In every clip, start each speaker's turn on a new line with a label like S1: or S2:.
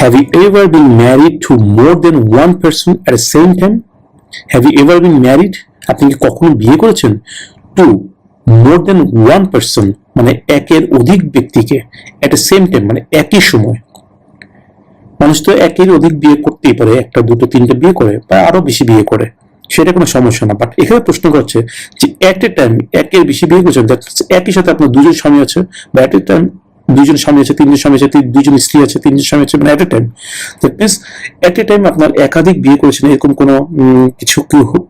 S1: Have you ever been married to more than one person at the same time? Have you ever been married? আপনি কি কখনো বিয়ে করেছেন? To more than one person মানে একের অধিক ব্যক্তিকে at the same time মানে একই সময়। মানুষ তো একের অধিক বিয়ে করতেই পারে, একটা দুটো তিনটে বিয়ে করে বা আরো বেশি বিয়ে করে, সেটা কোনো সমস্যা না। বাট এখানে প্রশ্ন করছে যে এট এ টাইম একের বেশি বিয়ে করছেন, একই সাথে আপনার দুজন স্বামী আছে, বা এট এ টাইম দুইজন স্বামী আছে, তিনজন স্বামী আছে, দুইজন স্ত্রী আছে, তিনজন স্বামী আছে, মানে at a time. That means at a time আপনার একাধিক বিয়ে করেছেন, এরকম কোনো কিছু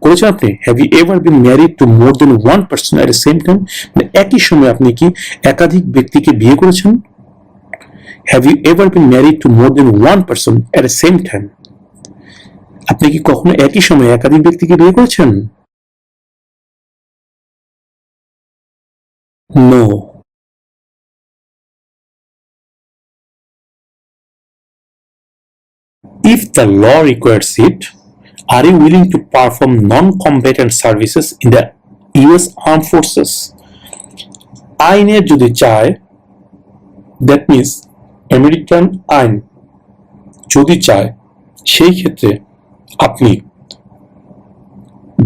S1: করেছেন আপনি? Have you ever been married to more than one person at the same time? মানে একই সময় আপনি কি একাধিক ব্যক্তিকে বিয়ে করেছেন? Have you ever been married to more than one person at the same time? আপনি কি কখনো একই সময়ে একাধিক ব্যক্তিকে বিয়ে করেছেন? No. If the law requires it, are you willing to perform non-combatant services in the US Armed Forces? আইনের যদি চায়, that means আমেরিকান আইন যদি চায়, সেই ক্ষেত্রে আপনি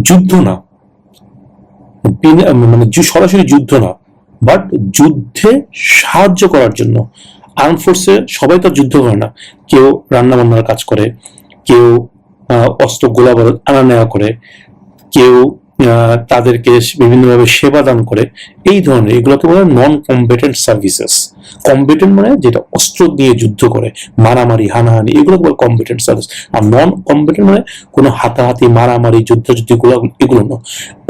S1: যুদ্ধ না, মানে সরাসরি যুদ্ধ না, বাট যুদ্ধে সাহায্য করার জন্য। আর্ম ফোর্সে সবাই তো যুদ্ধ করে না, কেউ রান্না বান্নার কাজ করে, কেউ অস্ত্র গোলা বারুদ আনা নেওয়া করে, কেউ তাদেরকে বিভিন্নভাবে সেবা দান করে, এই ধরনের, এগুলোকে বলে নন কম্বেটেন্ট সার্ভিসেস। কম্বেটেন্ট মানে যেটা অস্ত্র দিয়ে যুদ্ধ করে, মারামারি হানাহানি, এগুলো বলে কম্বেটেন্ট সার্ভিস। আর নন কম্বেটেন্ট মানে কোনো হাতাহাতি মারামারি যুদ্ধ এগুলো না,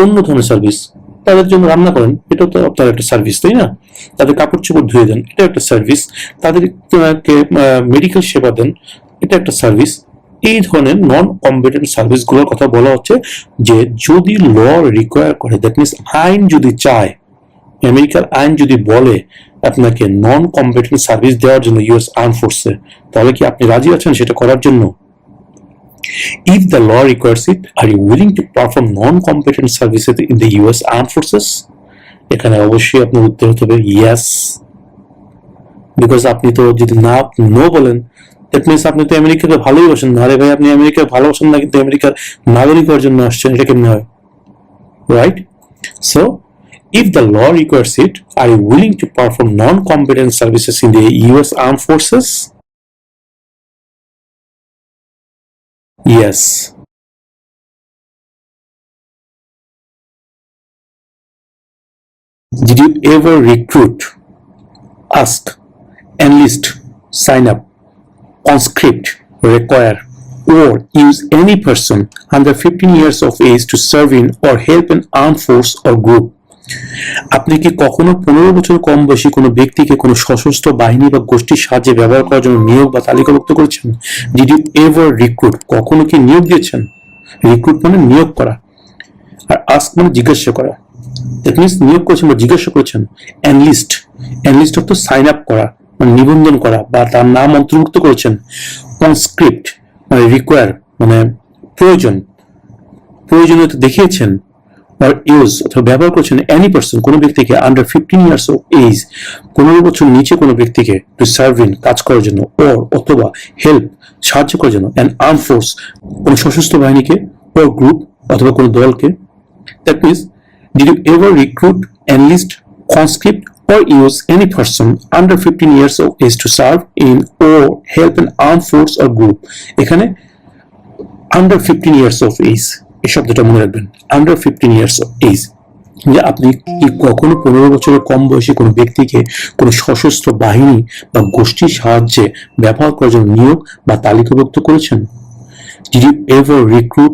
S1: অন্য ধরনের সার্ভিস। তাদের জন্য রান্না করেন, এটাও তো আপনার একটা সার্ভিস, তাই না? তাদের কাপড় চোপড় ধুয়ে দেন, এটা একটা সার্ভিস। তাদেরকে মেডিকেল সেবা দেন, এটা একটা সার্ভিস। এই ধরনের নন কম্বেটেন্ট সার্ভিস গুলোর কথা বলা হচ্ছে যে যদি ল রিকোয়ার করে, দ্যাট মিনস আইন যদি চায়, আমেরিকার আইন যদি বলে আপনাকে নন কম্বেটেন্ট সার্ভিস দেওয়ার জন্য ইউএস আর্ম ফোর্সে, তাহলে কি আপনি রাজি আছেন সেটা করার জন্য? If the law requires it, are you willing to perform non-combatant services in the US Armed Forces? এখানে অবশ্যই আপনার উত্তর হতে হবে yes, বিকজ আপনি তো যদি না নো বলেন, দ্যাট মিনস আপনি তো আমেরিকাকে ভালোই বাসেন না। আরে ভাই, আপনি আমেরিকা ভালোবাসেন না, কিন্তু আমেরিকার নাগরিক হওয়ার জন্য আসছেন, এটা কেমনে হয়? Right? So if the law requires it, are you willing to perform non-combatant services in the US Armed Forces? Yes. Did you ever recruit, ask, enlist, sign up, conscript, require, or use any person under 15 years of age to serve in or help an armed force or group? আপনি কি কখনো 15 বছর কম বয়সী কোনো ব্যক্তিকে কোনো সশস্ত্র বাহিনী বা গোষ্ঠীর সাহায্যে ব্যবহার করার জন্য নিয়োগ বা তালিকাভুক্ত করেছেন? ডিড ইউ এভার রিক্রুট, কখনো কি নিয়োগ দিয়েছেন? রিক্রুট মানে নিয়োগ করা, আর আস্ক মানে জিজ্ঞাসা করা। দ্যাট মিনস নিয়োগ করেছেন বা জিজ্ঞাসা করেছেন। এনলিস্ট, এনলিস্ট অর্থ সাইন আপ করা, মানে নিবন্ধন করা বা তার নাম অন্তর্ভুক্ত করেছেন। কনস্ক্রিপ্ট মানে রিকোয়ার, মানে প্রয়োজন, প্রয়োজনীয়তা দেখিয়েছেন। or use অথবা ব্যবহার করছেন any person, কোনো ব্যক্তিকে under 15 years of age, 15 বছর নিচে কোনো ব্যক্তিকে to serve in, কাজ করার জন্য, or অথবা help, সাহায্য করার জন্য, an armed force, কোনো সশস্ত্র বাহিনীকে, or group অথবা কোনো দলকে। That means did you ever recruit, enlist, conscript or use any person under 15 years of age to serve in or help an armed force or group? এখানে under 15 years of age এই শব্দটা মনে রাখবেন, under 15 years of age. যে আপনি কি কখনো 15 বছরের কম বয়সী কোনো ব্যক্তিকে কোনো সশস্ত্র বাহিনী বা গোষ্ঠীর সাহায্যে ব্যবহার করার জন্য নিয়োগ বা তালিকাভুক্ত করেছেন? Did you ever recruit,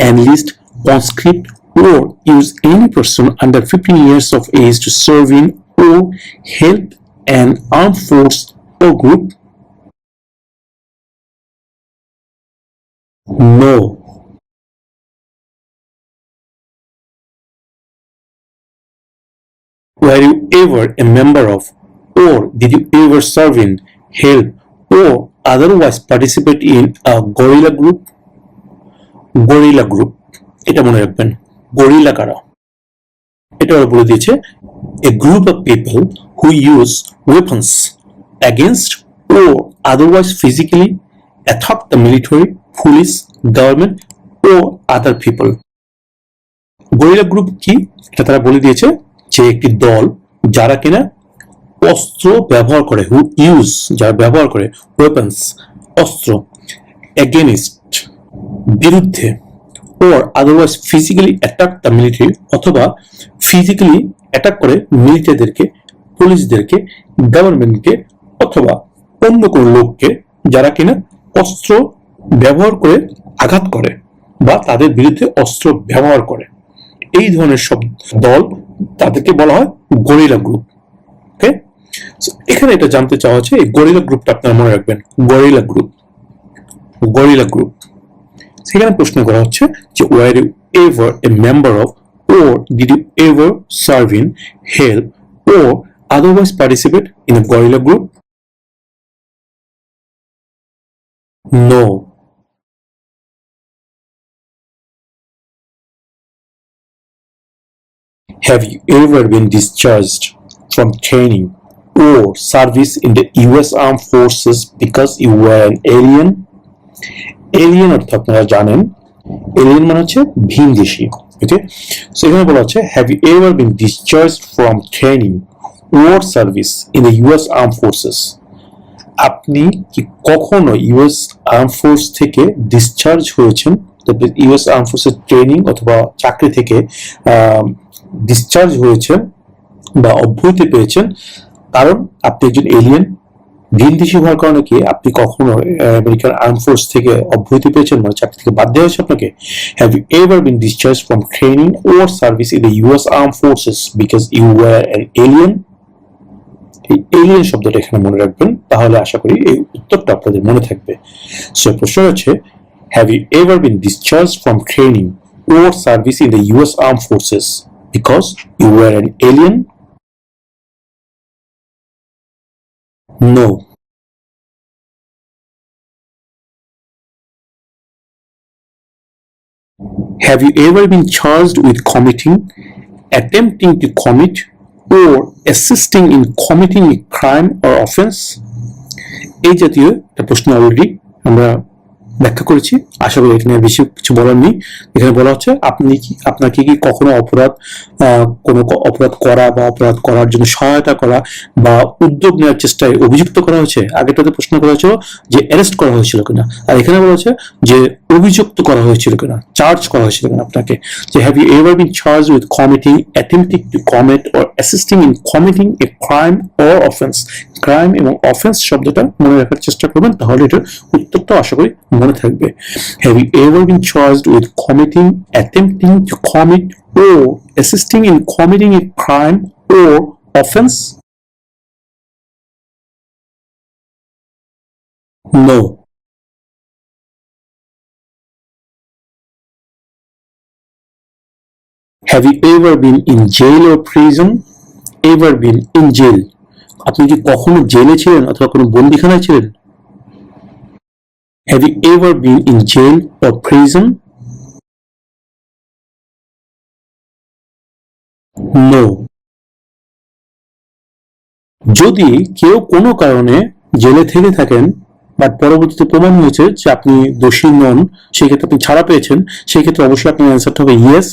S1: enlist, conscript or use any person under 15 years of age to serve in or help an armed force or group? No. Were you ever a member of, or did you ever serve in, help, or otherwise participate in a guerrilla group? Guerrilla group, এটা মনে রাখবেন। Gorilla কারা, এটা ওরা বলে দিয়েছে, a group of people who use weapons against or otherwise physically attack the military, police, government or other people. Gorilla group কি এটা তারা বলে দিয়েছে যে একটি দল যারা কিনা অস্ত্র ব্যবহার করে, হু ইউজ, যারা ব্যবহার করে ওয়েপন্স, অস্ত্র, এগেনিস্ট, বিরুদ্ধে, or otherwise physically attack the military, অথবা ফিজিক্যালি অ্যাটাক করে মিলিটারিদেরকে, পুলিশদেরকে, গভর্নমেন্টকে অথবা অন্য কোনো লোককে যারা কিনা অস্ত্র ব্যবহার করে আঘাত করে বা তাদের বিরুদ্ধে অস্ত্র ব্যবহার করে, এই ধরনের সব দল তাদেরকে বলা হয় গরিলা গ্রুপ। ওকে, এখানে এটা জানতে চাওয়া হচ্ছে এই গরিলা গ্রুপটা আপনারা মনে রাখবেন, গরিলা গ্রুপ, গরিলা গ্রুপ। সেখানে প্রশ্ন করা হচ্ছে যে were you ever a member of, or did you ever serve in, help or otherwise participate in a guerrilla group? No. Have you ever been discharged from training or service in the US Armed Forces because you were an alien? Alien অর্থ আপনারা জানেন, alien মানে হচ্ছে ভিনদেশী। ওকে, so এখানে বলা হচ্ছে have you ever been discharged from training or service in the US arm forces? আপনি কি কখনো ইউএস আর্ম ফোর্স থেকে ডিসচার্জ হয়েছেন, ইউএস আর্ম ফোর্সের ট্রেনিং অথবা চাকরি থেকে ডিসচার্জ হয়েছেন বা অব্যাহতি পেয়েছেন কারণ আপনি একজন এলিয়েন, ভিনদেশী হওয়ার কারণে কি আপনি কখনো আমেরিকান আর্ম ফোর্স থেকে অব্যাহতি পেয়েছেন, মানে চাকরি থেকে বাদ দেওয়া হয়েছে আপনাকে? Have you ever been discharge from training or service in the US arm forces because you were an alien? এই এলিয়েন শব্দটা এখানে মনে রাখবেন, তাহলে আশা করি এই উত্তরটা আপনাদের মনে থাকবে। সো প্রশ্ন হচ্ছে have you ever been discharge from training or service in the US arm forces because you were an alien? No. Have you ever been charged with committing, attempting to commit, or assisting in committing a crime or offense? এই জাতীয় একটা প্রশ্ন already আমরা ব্যাখ্যা করেছি, আশা করি এখানে বেশি কিছু বলার নেই। এখানে বলা হচ্ছে আপনাকে কি কখনো কোনো অপরাধ করা বা অপরাধ করার জন্য সহায়তা করা বা উদ্যোগ নেওয়ার চেষ্টায় অভিযুক্ত করা হয়েছে? আগেরটাতে প্রশ্ন করা হয়েছিল যে অ্যারেস্ট করা হয়েছিল কিনা, আর এখানে বলা হচ্ছে যে অভিযুক্ত করা হয়েছিল কিনা, চার্জ করা হয়েছিল কিনা আপনাকে। যে have you ever been charged with committing, attempting to commit or assisting in committing a crime or offence? Crime এবং অফেন্স শব্দটা মনে রাখার চেষ্টা করবেন, তাহলে এটার উত্তরটা আশা করি মনে থাকবে। Have you ever been charged with committing, attempting to commit, or assisting in committing a crime or offense? No. Have you ever been in jail or prison? Ever been in jail? আপনি কি কখনো জেলে ছিলেন অথবা কোনো বন্দিখানায় ছিলেন? Have you ever been in jail or prison? No. যদি কেউ কোনো কারণে জেলে থেকে থাকেন বাট পরবর্তীতে প্রমাণ হয়েছে যে আপনি দোষী নন, সেই ক্ষেত্রে আপনি ছাড়া পেয়েছেন, সেই ক্ষেত্রে অবশ্যই আপনার অ্যান্সারটা হবে ইয়েস,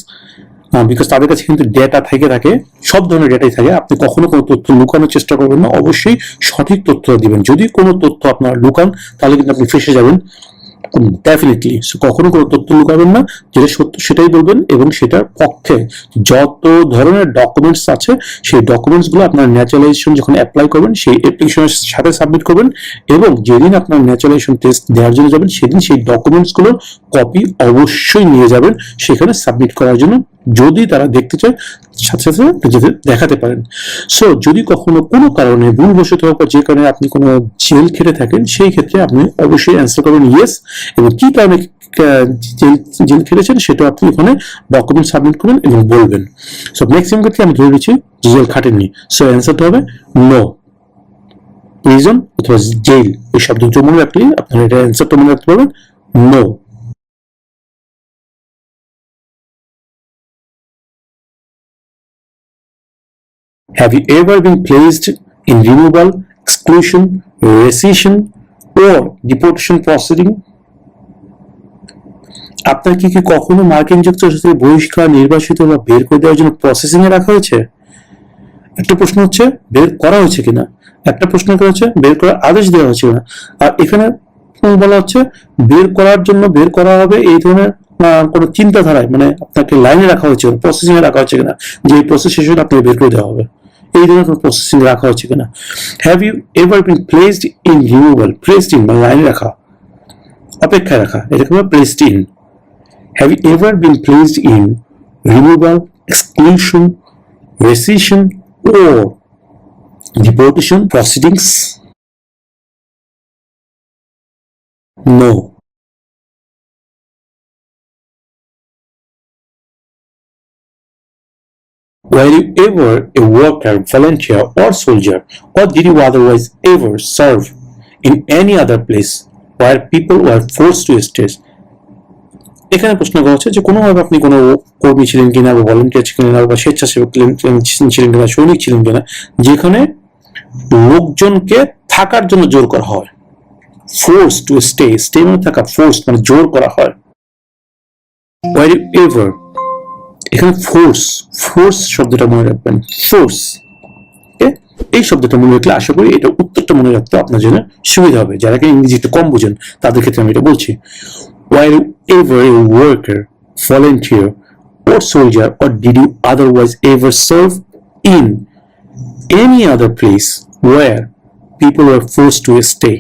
S1: বিকজ তাদের কাছে কিন্তু ডেটা থেকে থাকে, সব ধরনের ডেটাই থাকে। আপনি কখনো কোনো তথ্য লুকানোর চেষ্টা করবেন না, অবশ্যই সঠিক তথ্য দিবেন। যদি কোনো তথ্য আপনার লুকান তাহলে কিন্তু আপনি ফেঁসে যাবেন ডেফিনেটলি। কখনো কোনো তথ্য লুকাবেন না, যেটা সত্য সেটাই বলবেন এবং সেটার পক্ষে যত ধরনের ডকুমেন্টস আছে সেই ডকুমেন্টস গুলো আপনার ন্যাচারালাইজেশন যখন অ্যাপ্লাই করবেন সেই অ্যাপ্লিকেশনের সাথে সাবমিট করবেন এবং যেদিন আপনার ন্যাচারালাইজেশন টেস্ট দেওয়ার জন্য যাবেন সেদিন সেই ডকুমেন্টস গুলোর কপি অবশ্যই নিয়ে যাবেন সেখানে সাবমিট করার জন্য, যদি তারা দেখতে চায় সাথে সাথে দেখাতে পারেন। সো যদি কখনো কোনো কারণে ভুলবশত হোক বা যে কারণে আপনি কোনো জেল খেটে থাকেন সেই ক্ষেত্রে আপনি অবশ্যই অ্যান্সার করবেন ইয়েস, এবং কি কারণে জেল খেটেছেন সেটা আপনি ওখানে ডকুমেন্ট সাবমিট করবেন এবং বলবেন। সো ম্যাক্সিমাম ক্ষেত্রে আমি ধরে নিচ্ছি জেল খাটেননি, সো অ্যান্সারটা হবে নো। প্রিজন অথবা জেল এই শব্দ দুটো মনে রাখলে আপনারা এটা অ্যান্সারটা মনে রাখতে পারবেন no. Have you ever been placed in removal, exclusion, rescission, or deportation proceeding? আপনার কি কখনো মার্কিন যুক্তরাষ্ট্র থেকে বহিষ্কার, নির্বাসিত বা বের করে দেওয়ার জন্য প্রসেসিং এ রাখা হয়েছে? একটা প্রশ্ন হচ্ছে বের করা হয়েছে কিনা, একটা প্রশ্ন হচ্ছে বের করার আদেশ দেওয়া হয়েছে কিনা। আর এখানে বলা হচ্ছে বের করার জন্য বের করা হবে এই ধরনের কোনো চিন্তাধারায়, মানে আপনাকে লাইনে রাখা হয়েছে, প্রসেসিং এ রাখা হচ্ছে কিনা, যে এই প্রসেস শেষ হলে আপনাকে বের করে দেওয়া হবে, এই ধরনের কোনো প্রসেসিং রাখা হচ্ছে কিনা। Have you ever been placed in removal? Placed in মানে লাইনে রাখা, অপেক্ষায় রাখা, এটাকে বলে placed in. Have you ever been placed in removal, exclusion, rescission or deportation proceedings? No. Were you ever a worker, volunteer or soldier, or did you otherwise ever serve in any other place where people were forced to stay? এখানে প্রশ্ন করা হচ্ছে যে কোনোভাবে আপনি কোনো কর্মী ছিলেন কিনা, বা ভলেন্টিয়ার ছিলেন কিনা, বা স্বেচ্ছাসেবক ছিলেন কিনা, সৈনিক ছিলেন কিনা, যেখানে লোকজনকে থাকার জন্য জোর করা হয়। ফোর্স টু স্টে, স্টে মানে থাকা, ফোর্স মানে জোর করা হয়। ওয়ার ইউ এভার, এখানে ফোর্স, ফোর্স শব্দটা মনে রাখবেন, ফোর্স, এই শব্দটা মনে রাখলে আশা করি এটা উত্তরটা মনে রাখতে আপনার জন্য সুবিধা হবে। যারা ইংরেজি একটু কম বুঝেন তাদের ক্ষেত্রে আমি এটা বলছি। Were you ever a worker, volunteer, or soldier, or did you otherwise ever serve in any other place where people were forced to stay?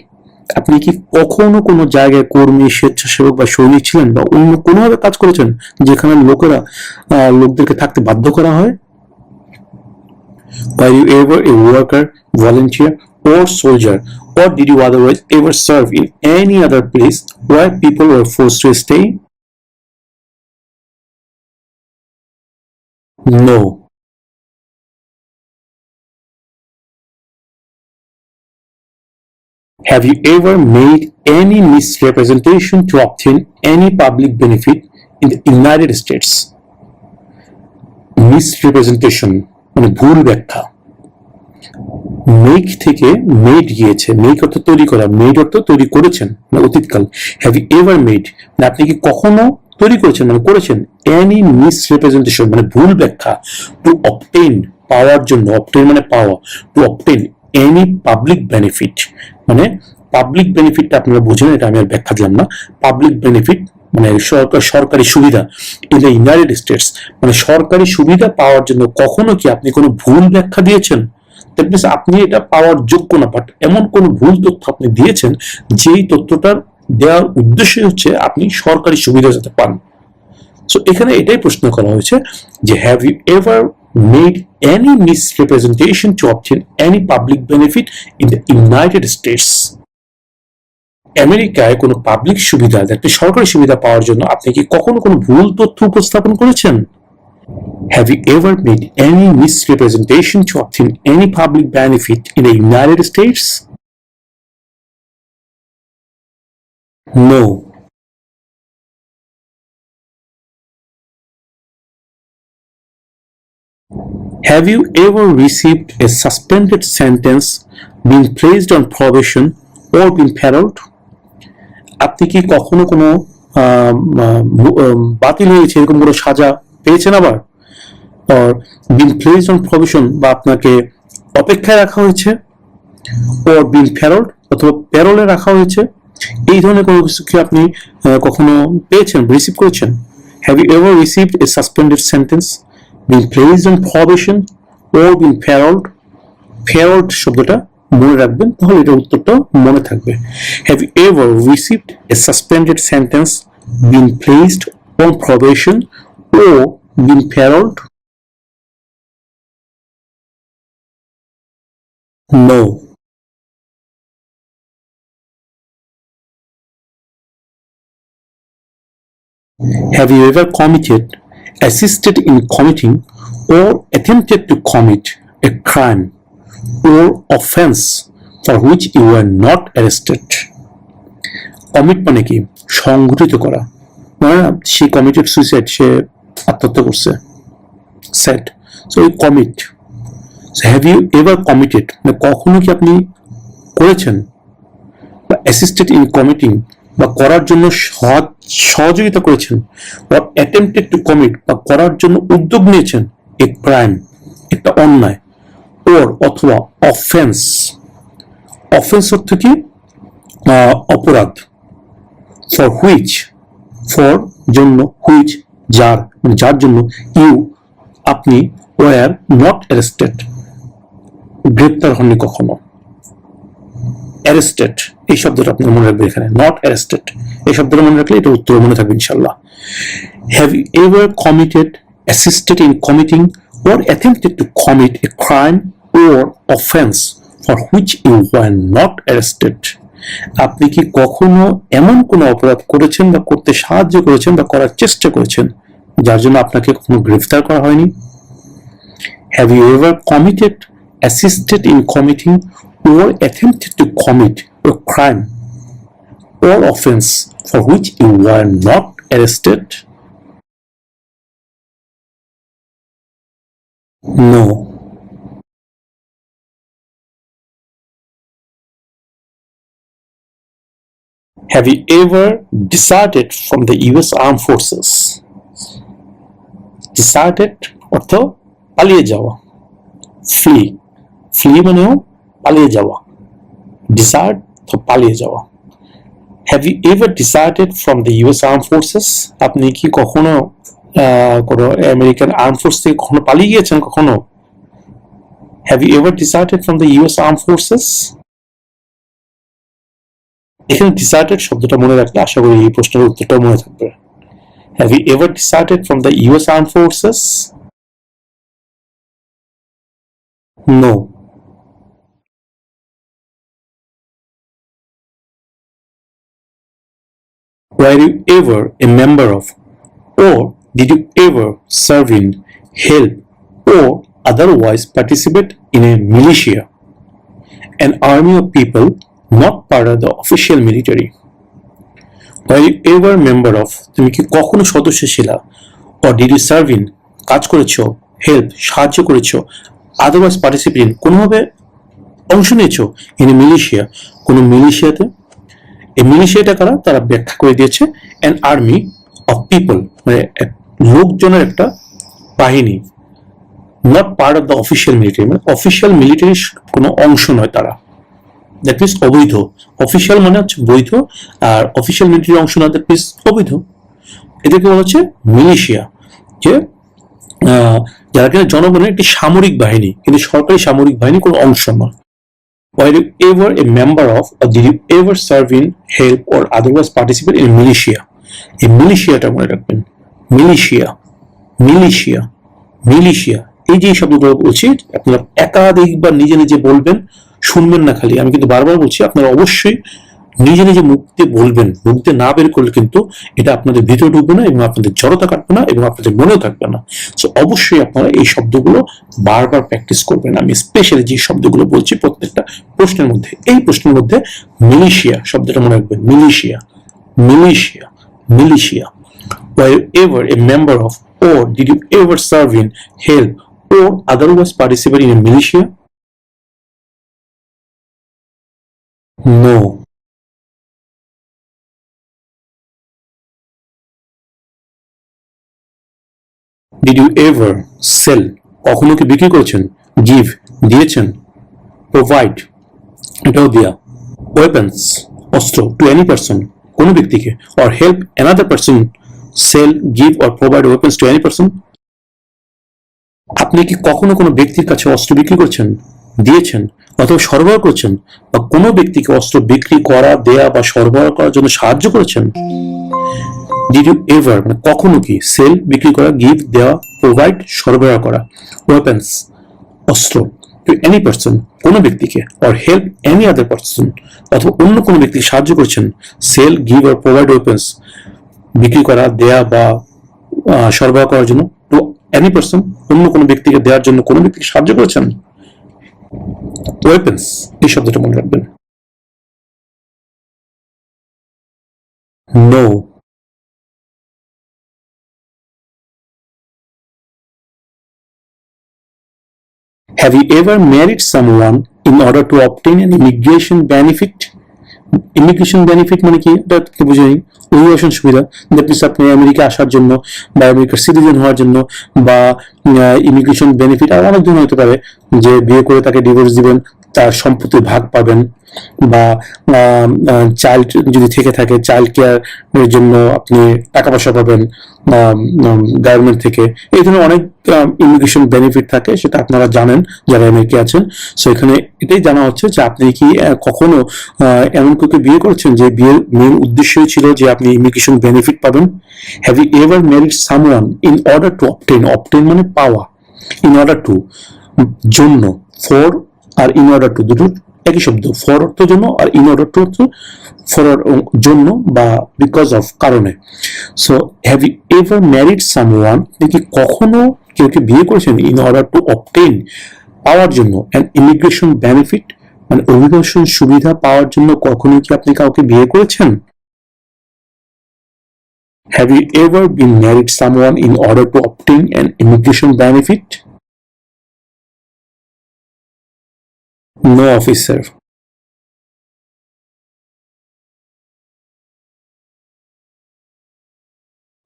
S1: আপনি কি কখনো কোনো জায়গায় কর্মী, স্বেচ্ছাসেবক বা সৈনিক ছিলেন, বা অন্য কোনোভাবে কাজ করেছেন যেখানে লোকদেরকে থাকতে বাধ্য করা হয়? Were you ever a worker, volunteer, or soldier, or did you otherwise ever serve in any other place where people were forced to stay? No. Have you ever made any misrepresentation to obtain any public benefit in the United States? Misrepresentation মানে ভুল ব্যাখ্যা। Make থেকে made গিয়েছে, make অর্থ তৈরি করা, made অর্থ তৈরি করেছেন মানে অতীতকাল। হ্যাভ ইউ এভার মেড মানে আপনি কি কখনো তৈরি করেছেন মানে করেছেন এনি মিসরিপ্রেজেন্টেশন মানে ভুল ব্যাখ্যা, টু অবটেইন পাওয়ার জন্য, অবটেইন মানে পাওয়া, two obtain any public benefit মানে পাবলিক বেনিফিটটা আপনারা বুঝেন, এটা আমি আর ব্যাখ্যা দিলাম না। পাবলিক বেনিফিট মানে সরকারি সুবিধা ইন দ্য ইউনাইটেড স্টেটস মানে সরকারি সুবিধা পাওয়ার জন্য কখনো কি আপনি কোনো ভুল ব্যাখ্যা দিয়েছেন? দ্যাট মিনস আপনি এটা পাওয়ার যোগ্য না, বাট এমন কোন ভুল তথ্য আপনি দিয়েছেন যেই তথ্যটার দেওয়ার উদ্দেশ্য হচ্ছে আপনি সরকারি সুবিধা যাতে পান। সো এখানে এটাই প্রশ্ন করা হয়েছে যে have you ever made any misrepresentation to obtain any public benefit in the United States? আমেরিকায় কোনো পাবলিক সুবিধা, একটা সরকারি সুবিধা পাওয়ার জন্য আপনি কি কখনো কোনো ভুল তথ্য উপস্থাপন করেছেন? Have you ever made any misrepresentation to obtain any public benefit in the United States? No. Have you ever received a suspended sentence, been placed on probation, or been paroled? আপনি কি কখনো কোনো বাতিল হয়েছে এরকম কোনো সাজা পেয়েছেন আবার, or been placed on probation বা আপনাকে অপেক্ষায় রাখা হয়েছে, or been paroled অথবা প্যারোলে রাখা হয়েছে, এই ধরনের কোনো কিছু কি আপনি কখনো পেয়েছেন, রিসিভ করেছেন? Have you ever received a suspended sentence, been placed on probation, or been paroled? Paroled শব্দটা মনে রাখবেন, তাহলে এটা উত্তরটা মনে থাকবে। Have you ever received a suspended sentence, been placed on probation, or been paroled? No. Have you ever committed, assisted in committing, or attempted to commit a crime or offense for which you were not arrested? Commit মানে কি? সংগঠিত করা, মানে সে committed suicide, সে আত্মহত্যা করছে, set. So এই commit. Have you ever committed মানে কখনো কি আপনি করেছেন বা অ্যাসিস্টেড ইন কমিটিং বা করার জন্য সহযোগিতা করেছেন, or attempted to commit বা করার জন্য উদ্যোগ নিয়েছেন এ ক্রাইম, একটা অন্যায়, or অথবা অফেন্স। অফেন্স অর্থ কি? অপরাধ। ফর হুইচ, ফর জন্য, হুইচ যার, মানে যার জন্য, ইউ আপনি, ওয়ার নট অ্যারেস্টেড গ্রেপ্তার হননি কখনো। অ্যারেস্টেড এই শব্দটা আপনার মনে রাখবেন, এখানে নট অ্যারেস্টেড এই শব্দটা মনে রাখলে এটা উত্তর মনে থাকবে ইনশাল্লাহ। Have you ever committed, assisted in committing or attempted to commit a crime or offense for which you were not arrested? আপনি কি কখনো এমন কোনো অপরাধ করেছেন বা করতে সাহায্য করেছেন বা করার চেষ্টা করেছেন যার জন্য আপনাকে কখনো গ্রেফতার করা হয়নি? Have you ever committed, assisted in committing or attempted to commit a crime or offense for which you were not arrested? No. Have you ever deserted from the US Armed Forces? Deserted অর্থ পালিয়ে যাওয়া, flea, flea মানেও পালিয়ে যাওয়া, dessert তো পালিয়ে যাওয়া। Have you ever deserted from the US Armed Forces? আপনি কি কখনো কোনো আমেরিকান আর্ম ফোর্স থেকে কখনো পালিয়ে গিয়েছেন কখনো? Have you ever deserted from the US Armed Forces? এখানে deserted শব্দটা মনে রাখলে আশা করি এই প্রশ্নের উত্তরটা মনে থাকবে। Have you ever deserted from the US Armed Forces? No. Were you ever a member of, or did you ever serve in, help, or otherwise participate in a militia, an army of people not part of the official military? Were you ever member of, তুমি কি কখনো সদস্য ছিলা, or did you serve in, কাজ করেছো, help সাহায্য করেছো, otherwise participate, কোনোভাবে অংশ নিয়েছো, ইন এ মিলিশিয়া, কোনো মিলিশিয়াতে। এই মিলিশিয়াটা কারা, তারা ব্যাখ্যা করে দিয়েছে অ্যান আর্মি অফ পিপল, মানে লোকজনের একটা বাহিনী, not part of the official military, মানে অফিসিয়াল মিলিটারির কোনো অংশ নয় তারা। দ্যাট মিনস অবৈধ। অফিসিয়াল মানে হচ্ছে বৈধ, আর অফিসিয়াল মিলিটারির অংশ না, দ্যাট মিনস অবৈধ। এদেরকে বলা হচ্ছে মিলিশিয়া, যে যারা কিনা জনগণের একটি সামরিক বাহিনী, কিন্তু সরকারি সামরিক বাহিনী কোনো অংশ নয়। Were you ever a member of, or did you ever serve in, help, or otherwise participate in a militia? এই মিলিশিয়াটা মনে রাখবেন, মিলিশিয়া, মিলিশিয়া, মিলিশিয়া। এই যে শব্দগুলো বলছি আপনারা একাধিকবার নিজে নিজে বলবেন, শুনবেন না খালি, আমি কিন্তু বারবার বলছি আপনারা অবশ্যই নিজে নিজে মুখ দিয়ে বলবেন। মুখ দিয়ে না বের করলে কিন্তু এটা আপনাদের ভিতরে ঢুকবে না এবং আপনাদের জড়তা কাটবে না এবং আপনাদের মনেও থাকবে না। সো অবশ্যই আপনারা এই শব্দগুলো বারবার প্র্যাকটিস করবেন। আমি স্পেশালি যে শব্দগুলো বলছি প্রত্যেকটা প্রশ্নের মধ্যে, এই প্রশ্নের মধ্যে মিলিশিয়া শব্দটা মনে রাখবেন, militia, militia, militia. Were you ever a member of, or did you ever serve in, help, or otherwise participate in a militia? No. Did you ever sell, কখনো কি বিক্রি করেছেন, give দিয়েছেন, provide এটাও দেয়া, weapons অস্ত্র, to any person কোনো ব্যক্তিকে, or help another person sell, give or provide weapons to any person? আপনি কি কখনো কোনো ব্যক্তির কাছে অস্ত্র বিক্রি করেছেন, দিয়েছেন অথবা সরবরাহ করেছেন, বা কোনো ব্যক্তিকে অস্ত্র বিক্রি করা, দেয়া বা সরবরাহ করার জন্য সাহায্য করেছেন? Did you ever মানে কখনো কি, সেল বিক্রি করা, গিভ দেওয়া, প্রোভাইড সরবরাহ করা, ওয়েপন্স অস্ত্র, টু এনি পারসন কোনো ব্যক্তিকে, or help any other person অথবা অন্য কোনো ব্যক্তিকে সাহায্য করেছেন, sell, give or provide weapons বিক্রি করা, দেয়া বা সরবরাহ করার জন্য, টু এনি পারসন অন্য কোনো ব্যক্তিকে দেওয়ার জন্য কোনো ব্যক্তিকে সাহায্য করেছেন? ওয়েপন্স এই শব্দটা মনে রাখবেন। No. Have you ever married someone in order to obtain an immigration benefit? Immigration benefit মানে কি, এটা বুঝে নিন। অভিবাসন সুবিধা, দ্যাট মিনস আপনি আমেরিকা আসার জন্য বা আমেরিকার সিটিজেন হওয়ার জন্য, বা ইমিগ্রেশন বেনিফিট আর অনেক ধরনের হতে পারে, যে বিয়ে করে তাকে ডিভোর্স দিবেন, তার সম্পত্তির ভাগ পাবেন, বা চাইল্ড যদি থেকে থাকে চাইল্ড কেয়ারের জন্য আপনি টাকা পয়সা পাবেন গভর্নমেন্ট থেকে। এই ধরনের অনেক ইমিগ্রেশন বেনিফিট থাকে, সেটা আপনারা জানেন যারা আমেরিকা আছেন। সো এখানে এটাই জানা হচ্ছে যে আপনি কি কখনো এমন কাউকে বিয়ে করেছেন যে বিয়ের মেন উদ্দেশ্যই ছিল যে আপনি ইমিগ্রেশন বেনিফিট পাবেন? Have you ever married someone in order to obtain, obtain মানে পাওয়া, ইন অর্ডার টু জন্য, ফর আর ইন অর্ডার টু দুটো একই শব্দ, ফর অর্থ জন্য আর ইন অর্ডার টু অর্থ ফর জন্য বা বিকজ অফ কারণে। So have you ever married someone, আপনি কি কখনো কেউকে বিয়ে করেছেন ইন অর্ডার টু অবটেন পাওয়ার জন্য, অ্যান্ড ইমিগ্রেশন বেনিফিট মানে অভিবাসন সুবিধা পাওয়ার জন্য কখনো কি আপনি কাউকে বিয়ে করেছেন? Have you ever been married someone in order to obtain an immigration benefit? No officer.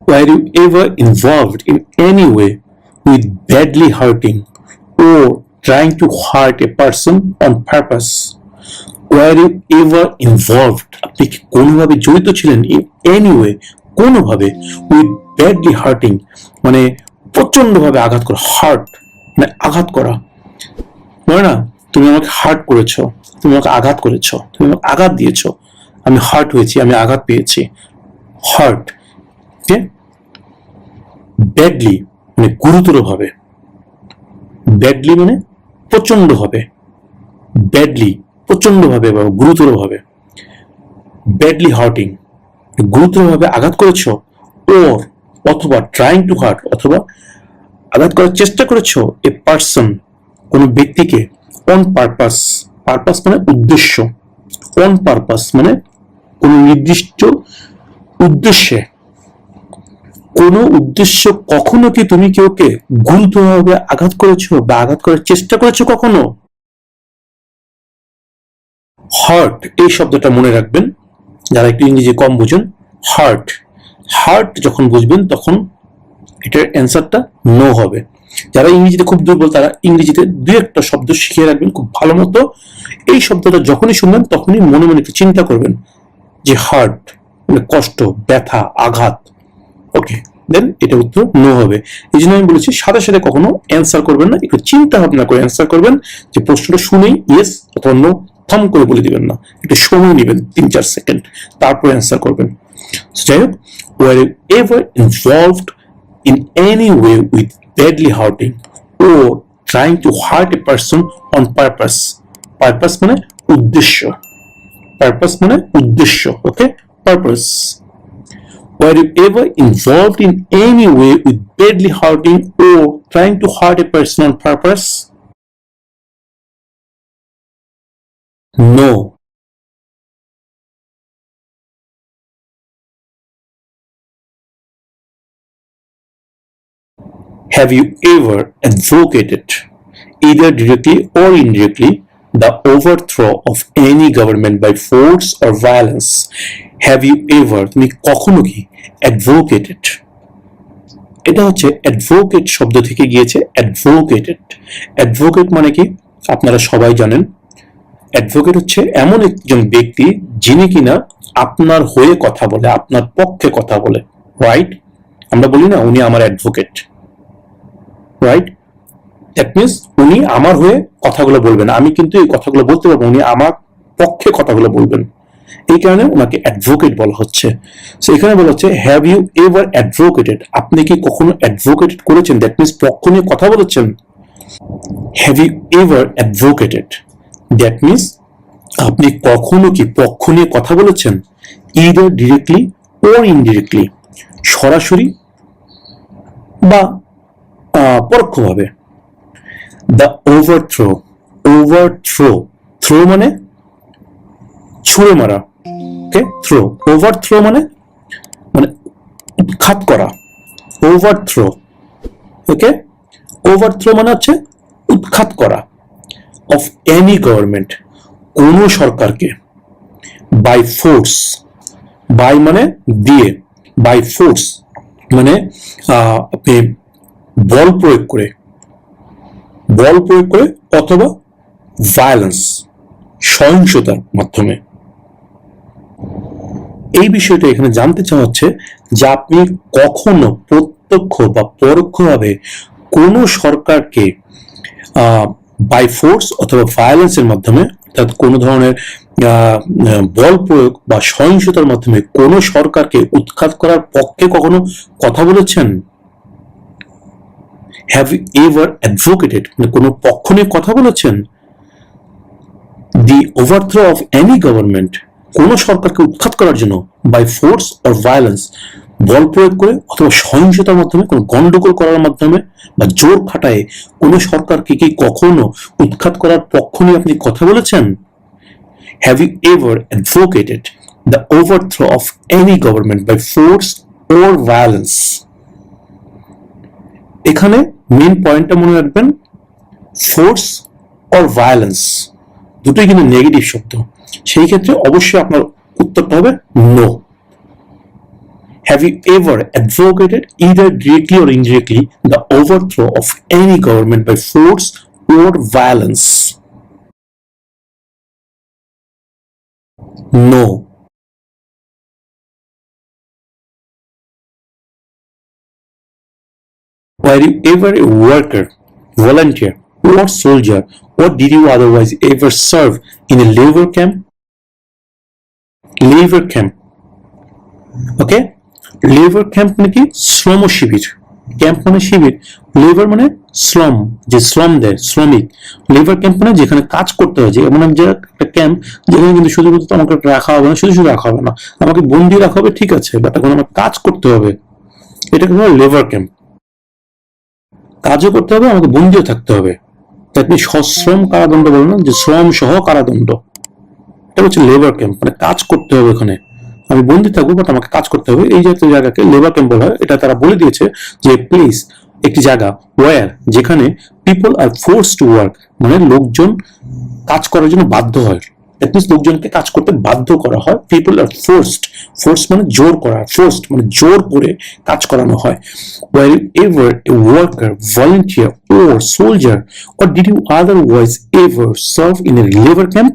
S1: Were you ever involved in any way with badly hurting or trying to hurt a person on purpose? Were you ever involved, আপনি কি কোনোভাবে জড়িত ছিলেন in any way, কোনোভাবে, with badly hurting মানে প্রচন্ডভাবে আঘাত করা, heart মানে আঘাত করা, মানে না তুমি আমাকে হার্ট করেছো, তুমি আমাকে আঘাত করেছো, তুমি আমাকে আঘাত দিয়েছো, আমি হার্ট হয়েছি, আমি আঘাত পেয়েছি, হার্ট। ওকে, ব্যাডলি মানে গুরুতরভাবে, ব্যাডলি মানে প্রচন্ডভাবে, ব্যাডলি প্রচন্ডভাবে বা গুরুতরভাবে, ব্যাডলি হার্টিং গুরুতরভাবে আঘাত করেছো, ওর অথবা ট্রাইং টু হার্ট অথবা আঘাত করার চেষ্টা করেছো এ পার্সন কোন ব্যক্তিকে, অন পারপাস, পারপাস মানে উদ্দেশ্য, অন পারপাস মানে কোন নির্দিষ্ট উদ্দেশ্যে, কোন উদ্দেশ্য, কখনো কি তুমি কেউকে গুরুতরভাবে আঘাত করেছো বা আঘাত করার চেষ্টা করেছো কখনো? হার্ট এই শব্দটা মনে রাখবেন যারা একটু ইংরেজি কম বুঝেন। হার্ট, হার্ট যখন বুঝবেন তখন এটার অ্যান্সারটা নো হবে। যারা ইংরেজিতে খুব দুর্বল তারা ইংরেজিতে দুই একটা শব্দ শিখিয়ে রাখবেন খুব ভালো মতো। এই শব্দটা যখনই শুনবেন তখনই মনে মনে একটু চিন্তা করবেন যে হার্ট মানে কষ্ট, ব্যথা, আঘাত। ওকে, দেন এটা উত্তর নো হবে। এই জন্য আমি বলেছি সাথে সাথে কখনো অ্যান্সার করবেন না, একটু চিন্তা ভাবনা করে অ্যান্সার করবেন, যে প্রশ্নটা শুনেই ইয়েস অথবা নো থাম করে বলে দিবেন না, একটু সময় নেবেন 3-4 সেকেন্ড, তারপরে অ্যান্সার করবেন। যাই হোক, were you ever involved in any way with badly hurting or trying to hurt a person on purpose? Purpose মানে উদ্দেশ্য, purpose মানে উদ্দেশ্য, ওকে, purpose. Were you ever involved in any way with badly hurting or trying to hurt a person on purpose? No. Have you ever advocated, either directly or indirectly, the overthrow of any government by force or violence? Have you ever, তুমি কখনো কি advocated, এটা হচ্ছে advocate শব্দ থেকে গিয়েছে advocated. Advocate মানে কি আপনারা সবাই জানেন, অ্যাডভোকেট হচ্ছে এমন একজন ব্যক্তি যিনি কিনা আপনার হয়ে কথা বলে, আপনার পক্ষে কথা বলে, রাইট? আমরা বলি না উনি আমার অ্যাডভোকেট, রাইট? দ্যাট মিনস উনি আমার হয়ে কথাগুলো বলবেন, আমি কিন্তু এই কথাগুলো বলতে পারবো, উনি আমার পক্ষে কথাগুলো বলবেন, এই কারণে ওনাকে অ্যাডভোকেট বলা হচ্ছে। সো এখানে বলা হচ্ছে হ্যাভ ইউ এভার অ্যাডভোকেটেড, আপনি কি কখনো অ্যাডভোকেট করেছেন, দ্যাট মিনস পক্ষ নিয়ে কথা বলেছেন। Have you ever advocated, that means আপনি কখনো কি পক্ষ নিয়ে কথা বলেছেন, ইদার ডিরেক্টলি ওর ইনডিরেক্টলি, সরাসরি বা পরোক্ষভাবে। দ্য ওভারথ্রো, ওভারথ্রো, থ্রো মানে ছুঁড়ে মারা, ওকে, থ্রো, ওভারথ্রো মানে মানে উৎখাত করা, ওভারথ্রো, ওকে, ওভারথ্রো মানে হচ্ছে উৎখাত করা, অফ এনি গভর্নমেন্ট, কোন সরকারকে, বাই ফোর্স, বাই মানে দিয়ে, বাই ফোর্স মানে আপনি বল প্রয়োগ করে, বল প্রয়োগ করে অথবা ভায়োলেন্স, সহিংসতার মাধ্যমে। এই বিষয়টা এখানে জানতে চাওয়া হচ্ছে যে আপনি কখনো প্রত্যক্ষ বা পরোক্ষভাবে কোনো সরকারকে বাই ফোর্স অথবা ভায়োলেন্সের মাধ্যমে, অর্থাৎ কোনো ধরনের বল প্রয়োগ বা সহিংসতার মাধ্যমে কোনো সরকারকে উৎখাত করার পক্ষে কখনো কথা বলেছেন? হ্যাভ ইউ এভার অ্যাডভোকেটেড, মানে কোনো পক্ষ নিয়ে কথা বলেছেন? দি ওভারথ্রো অফ এনি গভর্নমেন্ট, কোন সরকারকে উৎখাত করার জন্য বাই ফোর্স অর ভায়োলেন্স, বল প্রয়োগ করে অথবা সহিংসতার মাধ্যমে, কোনো গন্ডগোল করার মাধ্যমে বা জোর খাটায় কোন সরকারকে কি কখনো উৎখাত করার পক্ষ নিয়ে আপনি কথা বলেছেন? Have you ever advocated the overthrow of any government by force or violence? এখানে মেন পয়েন্টটা মনে রাখবেন, ফোর্স অর ভায়োলেন্স দুটোই কিন্তু নেগেটিভ শব্দ। সেই ক্ষেত্রে অবশ্যই আপনার উত্তরটা হবে no. Have you ever advocated, either directly or indirectly, the overthrow of any government by force or violence? No. Were you ever a worker, volunteer, or soldier, or did you otherwise ever serve in a labor camp? Labor camp. Okay? Labour camp মানে কি? শ্রম শিবির। Camp মানে শিবির, labour মানে শ্রম, যে শ্রম দেয়, শ্রমিক। লেবার ক্যাম্প মানে যেখানে কাজ করতে হয়, যে এমন একটা ক্যাম্প যেখানে কিন্তু শুধুমাত্র আমাকে রাখা হবে না, শুধু শুধু রাখা হবে না, আমাকে বন্দি রাখা হবে, ঠিক আছে, বাট এখন আমার কাজ করতে হবে, এটাকে বলা হয় লেবার ক্যাম্প। কাজও করতে হবে, আমাকে বন্দিও থাকতে হবে। আপনি সশ্রম কারাদণ্ড বলেন না, যে শ্রম সহ কারাদণ্ড, এটা হচ্ছে লেবার ক্যাম্প, মানে কাজ করতে হবে ওখানে, আমি বন্দি থাকবো বাট আমাকে কাজ করতে হবে। এই জাতীয় জায়গাকে লেবার ক্যাম্প বলা হয়। এটা তারা বলে দিয়েছে যে প্লেস, একটি জায়গা, ওয়্যার, যেখানে people are force to work, মানে লোকজন কাজ করার জন্য বাধ্য হয়, দ্যাট মিনস লোকজনকে কাজ করতে বাধ্য করা হয়। পিপল আর ফোর্সড, ফোর্স মানে জোর করা, ফোর্সড মানে জোর করে কাজ করানো হয়। Were you ever a worker, volunteer or soldier, or did you otherwise ever serve in a labor camp?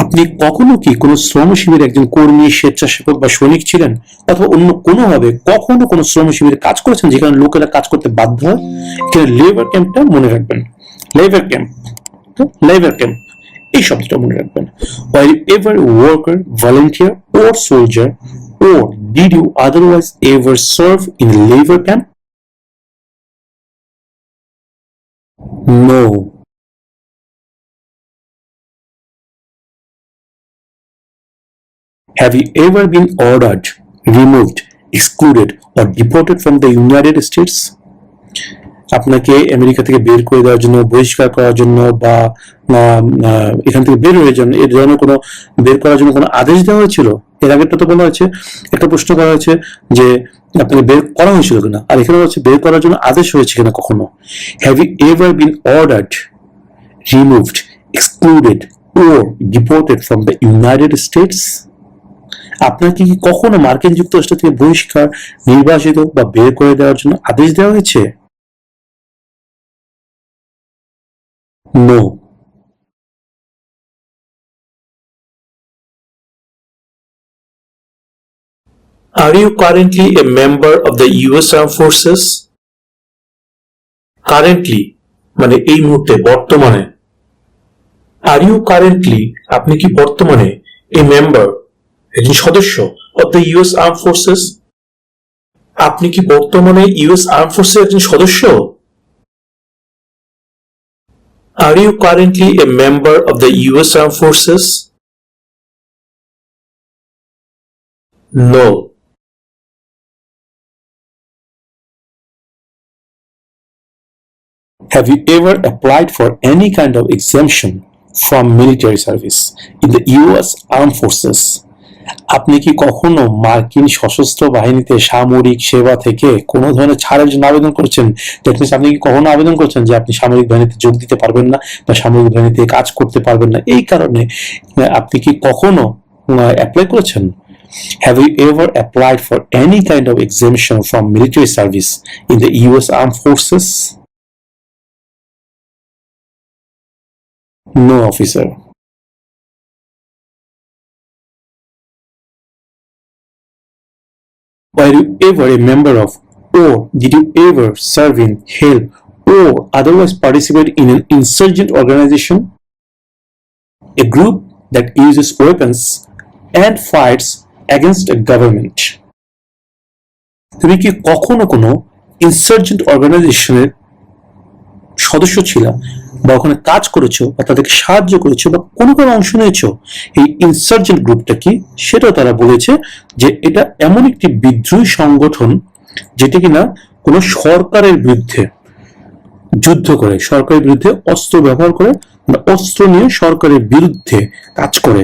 S1: আপনি কখনো কি কোনো শ্রম শিবিরে একজন কর্মী, স্বেচ্ছাসেবক বা সৈনিক ছিলেন, অথবা অন্য কোনোভাবে কখনো কোনো শ্রম শিবিরে কাজ করেছেন যেখানে লোকেরা কাজ করতে বাধ্য হয়? এখানে লেবার ক্যাম্পটা মনে রাখবেন, লেবার ক্যাম্প, লেবার ক্যাম্প এই শব্দটা মনে রাখবেন। Were you ever a worker, volunteer or soldier, or did you otherwise ever serve in a labor camp? No. Have you ever been ordered, removed, excluded, or deported from the United States? আপনাকে America থেকে বের করে দেওয়ার জন্য, বহিষ্কার করার জন্য, বা এখান থেকে বের হয়ে যান, এর ধরনের কোনো বের করার জন্য কোনো আদেশ দেওয়া হয়েছিল? এর আগেরটা তো বলা হয়েছে, একটা প্রশ্ন করা হয়েছে যে আপনাকে বের করা হয়েছিল কিনা, আর এখানে হচ্ছে বের করার জন্য আদেশ হয়েছে কিনা কখনো। Have you ever been ordered, removed, excluded or deported from the United States? আপনাকে কি কখনো মার্কিন যুক্তরাষ্ট্র থেকে বহিষ্কার, নির্বাসিত বা বের করে দেওয়ার জন্য আদেশ দেওয়া হয়েছে? No. Are you currently a member of the US Armed Forces? Currently মানে এই মুহূর্তে, বর্তমানে। Are you currently, আপনি কি বর্তমানে, a member, একজন সদস্য, of the US Armed Forces? আপনি কি বর্তমানে US Armed Forces একজন সদস্য? Are you currently a member of the US Armed Forces? No. Have you ever applied for any kind of exemption from military service in the US Armed Forces? আপনি কি কখনো মার্কিন সশস্ত্র বাহিনীতে সামরিক সেবা থেকে কোনো ধরনের ছাড়ের জন্য আবেদন করেছেন? দ্যাট মিনস আপনি কি কখনো আবেদন করেছেন যে আপনি সামরিক বাহিনীতে যোগ দিতে পারবেন না বা সামরিক বাহিনীতে কাজ করতে পারবেন না, এই কারণে আপনি কি কখনো অ্যাপ্লাই করেছেন? Have you ever applied for any kind of exemption from military service in the US Armed Forces? No, officer. Were you ever a member of, or did you ever serve in, help, or otherwise participate in an insurgent organization? A group that uses weapons and fights against a government. তুমি কি কখনো কোনো insurgent অর্গানাইজেশনের সদস্য ছিল বা ওখানে কাজ করেছো বা তাদেরকে সাহায্য করেছো বা কোনো অংশ নিয়েছো? এই ইনসার্জেন্ট গ্রুপটা কি সেটাও তারা বলেছে যে এটা এমন একটি বিদ্রোহী সংগঠন যেটি কিনা কোনো সরকারের বিরুদ্ধে যুদ্ধ করে, সরকারের বিরুদ্ধে অস্ত্র ব্যবহার করে, অস্ত্র নিয়ে সরকারের বিরুদ্ধে কাজ করে।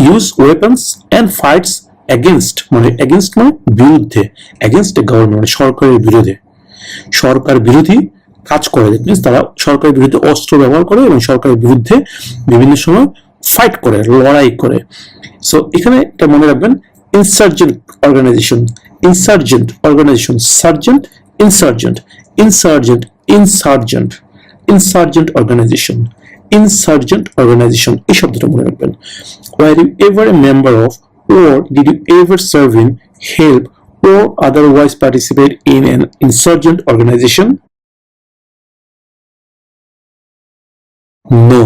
S1: Use weapons and fights against, মানে এগেনস্ট মানে বিরুদ্ধে, এগেনস্ট এ গভর্নমেন্ট মানে সরকারের বিরুদ্ধে, সরকার বিরোধী কাজ করে। দ্যাট মিনস তারা সরকারের বিরুদ্ধে অস্ত্র ব্যবহার করে এবং সরকারের বিরুদ্ধে বিভিন্ন সময় ফাইট করে, লড়াই করে। সো এখানে এটা মনে রাখবেন, insurgent organisation, insurgent organisation, sergeant, insurgent, insurgent, insurgent, insurgent organisation, insurgent organisation, এই শব্দটা মনে রাখবেন। Were you ever a member of, or did you ever serve in, help, or otherwise participate in an insurgent organization? No.